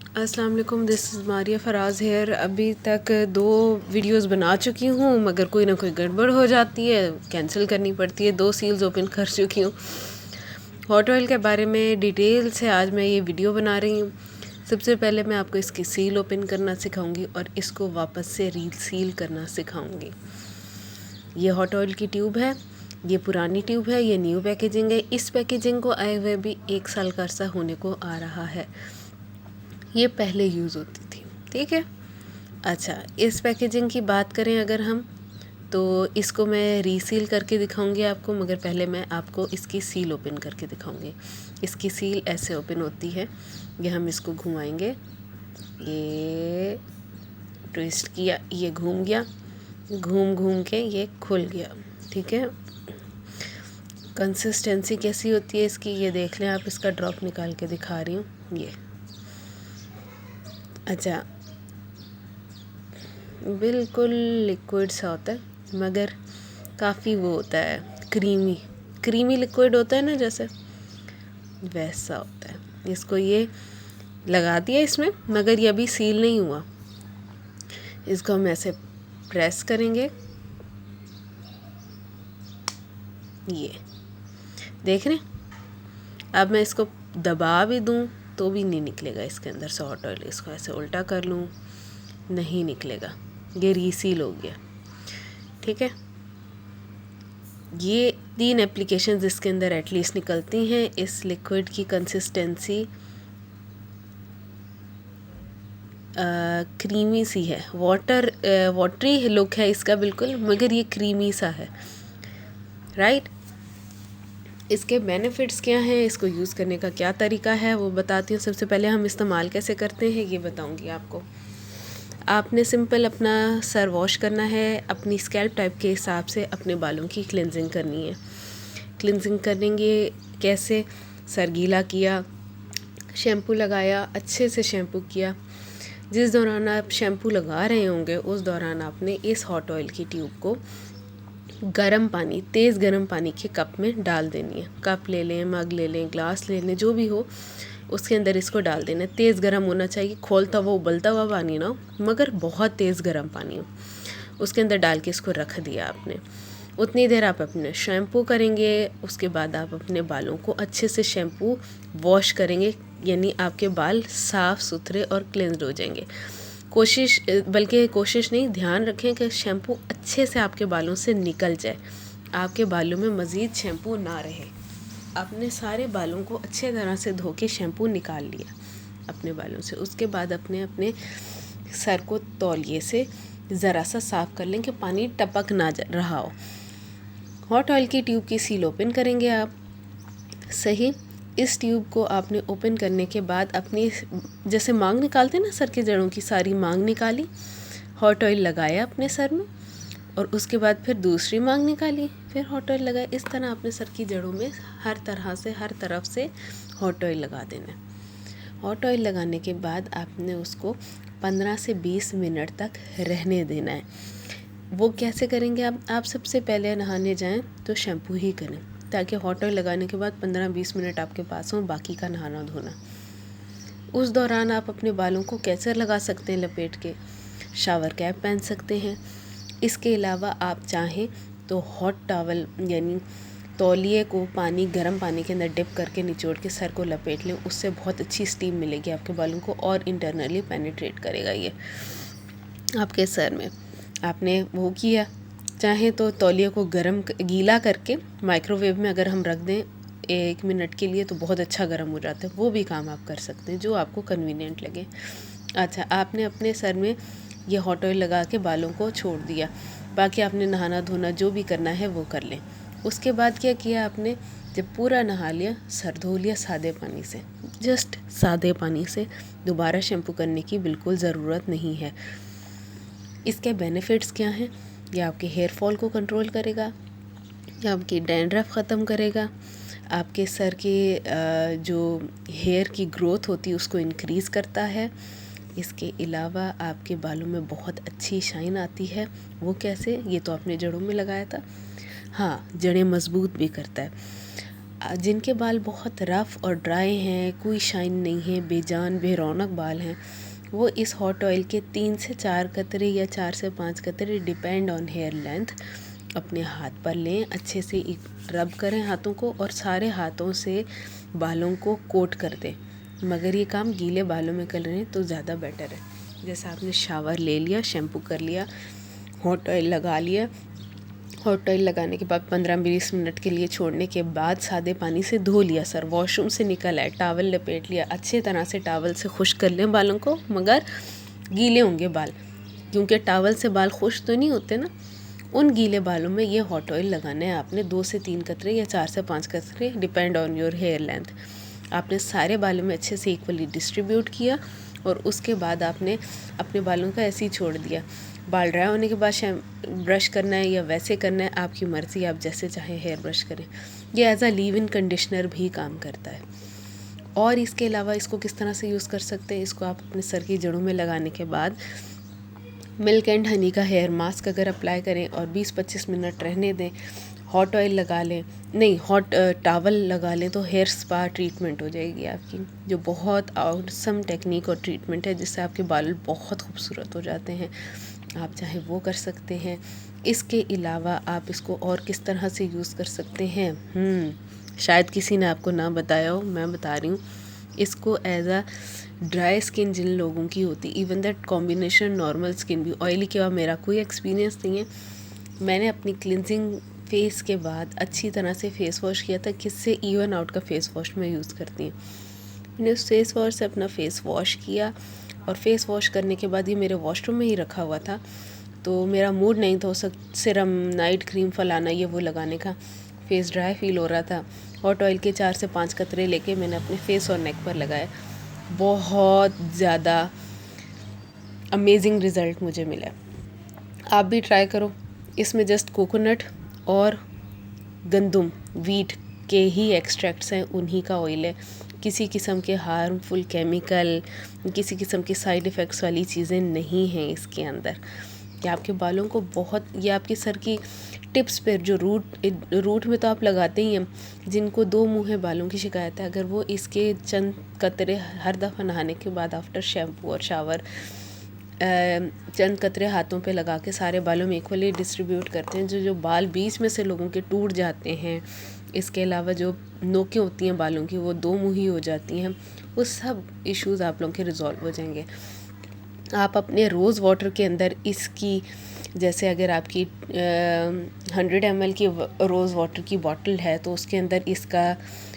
अस्सलाम वालेकुम, this is Maria Faraz here. अभी तक 2 वीडियोस बना चुकी हूँ मगर कोई ना कोई गड़बड़ हो जाती है, कैंसिल करनी पड़ती है। 2 सील्स ओपन कर चुकी हूँ। हॉट ऑयल के बारे में डिटेल से आज मैं ये वीडियो बना रही हूँ। सबसे पहले मैं आपको इसकी सील ओपन करना सिखाऊंगी और इसको वापस से री सील करना सिखाऊंगी। ये हॉट ऑयल की ट्यूब है, ये पुरानी ट्यूब है, ये न्यू पैकेजिंग है। इस पैकेजिंग को आए हुए भी 1 साल का अरसा होने को आ रहा है। ये पहले यूज़ होती थी, ठीक है। अच्छा, इस पैकेजिंग की बात करें अगर हम, तो इसको मैं रीसील करके दिखाऊंगी आपको, मगर पहले मैं आपको इसकी सील ओपन करके दिखाऊंगी। इसकी सील ऐसे ओपन होती है। ये हम इसको घुमाएंगे, ये ट्विस्ट किया, ये घूम गया, घूम घूम के ये खुल गया, ठीक है। कंसिस्टेंसी कैसी होती है इसकी ये देख लें आप। इसका ड्रॉप निकाल के दिखा रही हूँ, ये। अच्छा, बिल्कुल लिक्विड सा होता है मगर काफ़ी वो होता है, क्रीमी लिक्विड होता है ना, जैसे वैसा होता है। इसको ये लगा दिया इसमें, मगर ये अभी सील नहीं हुआ। इसको हम ऐसे प्रेस करेंगे, ये देख रहे हैं। अब मैं इसको दबा भी दूं तो भी नहीं निकलेगा इसके अंदर से हॉट ऑयल। इसको ऐसे उल्टा कर लूं, नहीं निकलेगा, ये रीसील हो गया, ठीक है। ये 3 एप्लीकेशंस इसके अंदर एटलीस्ट निकलती हैं। इस लिक्विड की कंसिस्टेंसी क्रीमी सी है, वाटरी लुक है इसका बिल्कुल, मगर ये क्रीमी सा है, राइट। इसके बेनिफिट्स क्या हैं, इसको यूज़ करने का क्या तरीका है वो बताती हूँ। सबसे पहले हम इस्तेमाल कैसे करते हैं ये बताऊँगी आपको। आपने सिंपल अपना सर वॉश करना है, अपनी स्कैल्प टाइप के हिसाब से अपने बालों की क्लिनजिंग करनी है। क्लिनजिंग करेंगे कैसे, सर गीला किया, शैम्पू लगाया, अच्छे से शैम्पू किया। जिस दौरान आप शैम्पू लगा रहे होंगे उस दौरान आपने इस हॉट ऑयल की ट्यूब को गरम पानी, तेज़ गरम पानी के कप में डाल देनी है। कप ले लें, मग ले लें, ग्लास ले लें, जो भी हो उसके अंदर इसको डाल देना है। तेज़ गरम होना चाहिए, खोलता हुआ उबलता हुआ पानी ना हो, मगर बहुत तेज़ गरम पानी हो। उसके अंदर डाल के इसको रख दिया आपने। उतनी देर आप अपने शैम्पू करेंगे, उसके बाद आप अपने बालों को अच्छे से शैम्पू वॉश करेंगे, यानी आपके बाल साफ़ सुथरे और क्लिनज्ड हो जाएंगे। कोशिश नहीं, ध्यान रखें कि शैम्पू अच्छे से आपके बालों से निकल जाए, आपके बालों में मज़ीद शैम्पू ना रहे। आपने सारे बालों को अच्छे तरह से धो के शैम्पू निकाल लिया अपने बालों से। उसके बाद अपने सर को तौलिए से ज़रा सा साफ़ कर लें कि पानी टपक ना रहा हो। हॉट ऑयल की ट्यूब की सील ओपन करेंगे आप, सही। इस ट्यूब को आपने ओपन करने के बाद अपनी, जैसे मांग निकालते हैं ना सर की जड़ों की, सारी मांग निकाली, हॉट ऑयल लगाया अपने सर में, और उसके बाद फिर दूसरी मांग निकाली, फिर हॉट ऑयल लगाया। इस तरह अपने सर की जड़ों में हर तरह से, हर तरफ से हॉट ऑयल लगा देना है। हॉट ऑयल लगाने के बाद आपने उसको 15 से 20 मिनट तक रहने देना है। वो कैसे करेंगे आप सबसे पहले नहाने जाएं तो शैम्पू ही करें, ताकि हॉट ऑयल लगाने के बाद 15-20 मिनट आपके पास हो, बाकी का नहाना धोना। उस दौरान आप अपने बालों को कैसे लगा सकते हैं लपेट के, शावर कैप पहन सकते हैं। इसके अलावा आप चाहें तो हॉट टॉवल यानी तौलिए को गर्म पानी के अंदर डिप करके निचोड़ के सर को लपेट लें, उससे बहुत अच्छी स्टीम मिलेगी आपके बालों को और इंटरनली पेनिट्रेट करेगा ये आपके सर में। आपने वो किया, चाहे तो तौलिए को गीला करके माइक्रोवेव में अगर हम रख दें 1 मिनट के लिए तो बहुत अच्छा गर्म हो जाता है, वो भी काम आप कर सकते हैं जो आपको कन्वीनियंट लगे। अच्छा, आपने अपने सर में ये हॉट ऑयल लगा के बालों को छोड़ दिया, बाकी आपने नहाना धोना जो भी करना है वो कर लें। उसके बाद क्या किया आपने, जब पूरा नहा लिया, सर धो लिया सादे पानी से, जस्ट सादे पानी से, दोबारा शैम्पू करने की बिल्कुल ज़रूरत नहीं है। इसके बेनिफिट्स क्या हैं, ये आपके हेयर फॉल को कंट्रोल करेगा, ये आपकी डैंड्रफ ख़त्म करेगा, आपके सर के जो हेयर की ग्रोथ होती है उसको इंक्रीज़ करता है। इसके अलावा आपके बालों में बहुत अच्छी शाइन आती है। वो कैसे, ये तो आपने जड़ों में लगाया था, हाँ, जड़ें मज़बूत भी करता है। जिनके बाल बहुत रफ़ और ड्राई हैं, कोई शाइन नहीं है, बेजान बेरौनक बाल हैं, वो इस हॉट ऑयल के 3 से 4 कतरे या 4 से 5 कतरे डिपेंड ऑन हेयर लेंथ अपने हाथ पर लें, अच्छे से रब करें हाथों को और सारे हाथों से बालों को कोट कर दें। मगर ये काम गीले बालों में कर लें तो ज़्यादा बेटर है। जैसे आपने शावर ले लिया, शैम्पू कर लिया, हॉट ऑयल लगा लिया, हॉट ऑयल लगाने के बाद 15-20 मिनट के लिए छोड़ने के बाद सादे पानी से धो लिया, सर वॉशरूम से निकल आए, टावल लपेट लिया, अच्छे तरह से टावल से खुश्क कर लें बालों को, मगर गीले होंगे बाल, क्योंकि टावल से बाल खुश्क तो नहीं होते ना। उन गीले बालों में ये हॉट ऑयल लगाना है आपने 2 से 3 कतरे या 4 से 5 कतरे depend on your hair length. आपने सारे बालों में अच्छे से इक्वली डिस्ट्रीब्यूट किया और उसके बाद आपने अपने बालों का ऐसे ही छोड़ दिया। बाल ड्राई होने के बाद ब्रश करना है या वैसे करना है, आपकी मर्ज़ी, आप जैसे चाहें हेयर ब्रश करें। ये as a leave in conditioner भी काम करता है। और इसके अलावा इसको किस तरह से यूज़ कर सकते हैं, इसको आप अपने सर की जड़ों में लगाने के बाद मिल्क एंड हनी का हेयर मास्क अगर अप्लाई करें और 20-25 मिनट रहने दें, हॉट ऑयल लगा लें, नहीं हॉट टावल लगा लें, तो हेयर स्पा ट्रीटमेंट हो जाएगी आपकी, जो बहुत ऑसम टेक्निक और ट्रीटमेंट है जिससे आपके बाल बहुत खूबसूरत हो जाते हैं। आप चाहे वो कर सकते हैं। इसके अलावा आप इसको और किस तरह से यूज़ कर सकते हैं, शायद किसी ने आपको ना बताया हो, मैं बता रही हूँ। इसको एज अ ड्राई स्किन जिन लोगों की होती, even that combination normal skin भी, ऑयली के बाद मेरा कोई एक्सपीरियंस नहीं है। मैंने अपनी क्लिनजिंग फेस के बाद अच्छी तरह से फेस वॉश किया था, किससे इवन आउट का फेस वॉश मैं यूज़ करती हूँ। मैंने उस फेस वॉश से अपना फेस वॉश किया और फेस वॉश करने के बाद ये मेरे वॉशरूम में ही रखा हुआ था, तो मेरा मूड नहीं था सिरम नाइट क्रीम फलाना ये वो लगाने का, फेस ड्राई फील हो रहा था। हॉट ऑयल के 4 से 5 कतरे लेके मैंने अपने फेस और नेक पर लगाए, बहुत ज़्यादा अमेजिंग रिज़ल्ट मुझे मिला। आप भी ट्राई करो। इसमें जस्ट कोकोनट और गंदम वीट के ही एक्सट्रैक्ट्स हैं, उन्हीं का ऑयल है, किसी किस्म के हार्मफुल केमिकल, किसी किस्म के साइड इफ़ेक्ट्स वाली चीज़ें नहीं हैं इसके अंदर। कि आपके बालों को बहुत, ये आपके सर की टिप्स पर जो रूट में तो आप लगाते ही हैं, जिनको 2 मुँहे बालों की शिकायत है, अगर वो इसके चंद कतरे हर दफ़ा नहाने के बाद आफ्टर शैम्पू और शावर चंद कतरे हाथों पे लगा के सारे बालों में इक्वली डिस्ट्रीब्यूट करते हैं, जो बाल बीच में से लोगों के टूट जाते हैं, इसके अलावा जो नोकें होती हैं बालों की वो 2 मुँही हो जाती हैं, वो सब इश्यूज़ आप लोगों के रिजॉल्व हो जाएंगे। आप अपने रोज़ वाटर के अंदर इसकी, जैसे अगर आपकी 100 ml की रोज़ वाटर की बॉटल है तो उसके अंदर इसका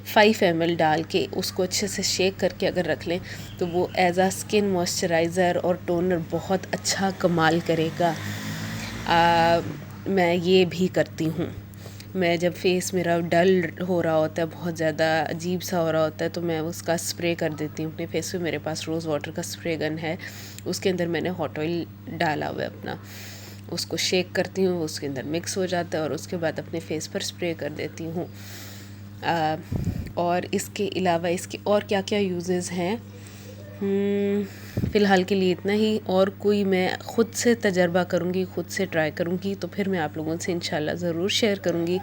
5 ml डाल के उसको अच्छे से शेक करके अगर रख लें तो वो एज आ स्किन मॉइस्चराइज़र और टोनर बहुत अच्छा कमाल करेगा। मैं ये भी करती हूँ। मैं जब फेस मेरा डल हो रहा होता है, बहुत ज़्यादा अजीब सा हो रहा होता है, तो मैं उसका स्प्रे कर देती हूँ अपने फेस पे। मेरे पास रोज़ वाटर का स्प्रे गन है, उसके अंदर मैंने हॉट ऑयल डाला हुआ है अपना, उसको शेक करती हूँ, उसके अंदर मिक्स हो जाता है और उसके बाद अपने फेस पर स्प्रे कर देती हूँ। और इसके अलावा इसके और क्या क्या यूजेस हैं, फ़िलहाल के लिए इतना ही। और कोई मैं ख़ुद से तजर्बा करूँगी, ख़ुद से ट्राई करूँगी तो फिर मैं आप लोगों से इंशाल्लाह ज़रूर शेयर करूँगी।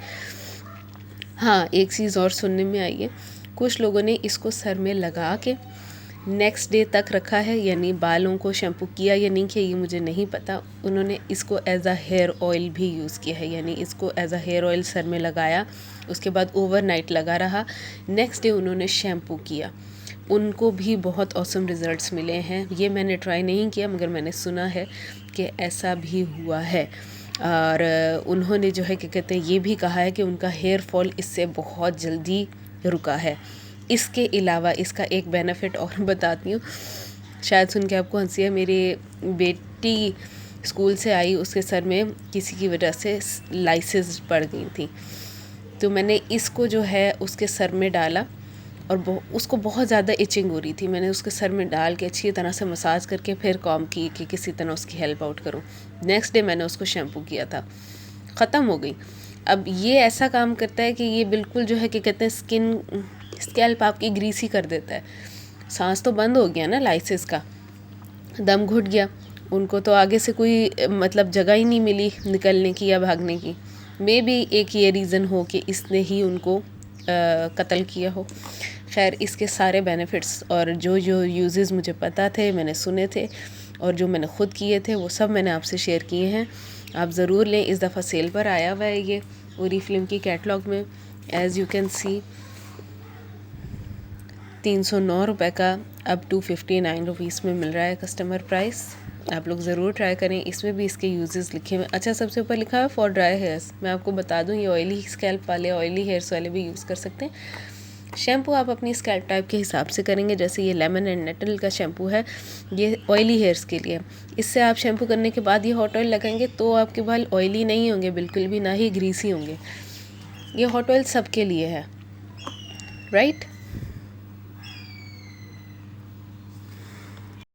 हाँ, एक चीज़ और सुनने में आई है, कुछ लोगों ने इसको सर में लगा के नेक्स्ट डे तक रखा है, यानी बालों को शैम्पू किया या नहीं किया ये मुझे नहीं पता, उन्होंने इसको एज अ हेयर ऑयल भी यूज़ किया है, यानी इसको एज अ हेयर ऑयल सर में लगाया, उसके बाद ओवरनाइट लगा रहा, नेक्स्ट डे उन्होंने शैम्पू किया, उनको भी बहुत ऑसम रिज़ल्ट्स मिले हैं। ये मैंने ट्राई नहीं किया मगर मैंने सुना है कि ऐसा भी हुआ है। और उन्होंने जो है क्या कहते हैं, ये भी कहा है कि उनका हेयर फॉल इससे बहुत जल्दी रुका है। इसके अलावा इसका एक बेनिफिट और बताती हूँ, शायद सुन के आपको हंसी है। मेरी बेटी स्कूल से आई, उसके सर में किसी की वजह से लाइसेस पड़ गई थी, तो मैंने इसको जो है उसके सर में डाला और उसको बहुत ज़्यादा इचिंग हो रही थी, मैंने उसके सर में डाल के अच्छी तरह से मसाज करके फिर काम की कि किसी तरह उसकी हेल्प आउट करूँ। नेक्स्ट डे मैंने उसको शैम्पू किया था, ख़त्म हो गई। अब ये ऐसा काम करता है कि ये बिल्कुल जो है कि कहते हैं स्कैल्प आपकी ग्रीसी कर देता है। सांस तो बंद हो गया ना लाइसेस का, दम घुट गया, उनको तो आगे से कोई मतलब जगह ही नहीं मिली निकलने की या भागने की। मे बी एक ये रीज़न हो कि इसने ही उनको कत्ल किया हो। खैर, इसके सारे बेनिफिट्स और जो जो यूजेस मुझे पता थे, मैंने सुने थे और जो मैंने ख़ुद किए थे, वो सब मैंने आपसे शेयर किए हैं। आप ज़रूर लें, इस दफ़ा सेल पर आया हुआ है ये ओरिफ्लेम की कैटलॉग में। एज़ यू कैन सी 309 रुपये का अब 259 रुपीज़ में मिल रहा है कस्टमर प्राइस। आप लोग ज़रूर ट्राई करें। इसमें भी इसके यूजेस लिखे हुए। अच्छा, सबसे ऊपर लिखा है फॉर ड्राई हेयर्स। मैं आपको बता दूं, ये ऑयली स्कैल्प वाले, ऑयली हेयर्स वाले भी यूज़ कर सकते हैं। शैम्पू आप अपनी स्कैल्प टाइप के हिसाब से करेंगे। जैसे ये लेमन एंड नेटल का शैम्पू है, ये ऑयली हेयर्स के लिए। इससे आप शैम्पू करने के बाद ये हॉट ऑयल लगाएंगे तो आपके बाल ऑयली नहीं होंगे बिल्कुल भी, ना ही ग्रीसी होंगे। ये हॉट ऑयल सबके लिए है, राइट।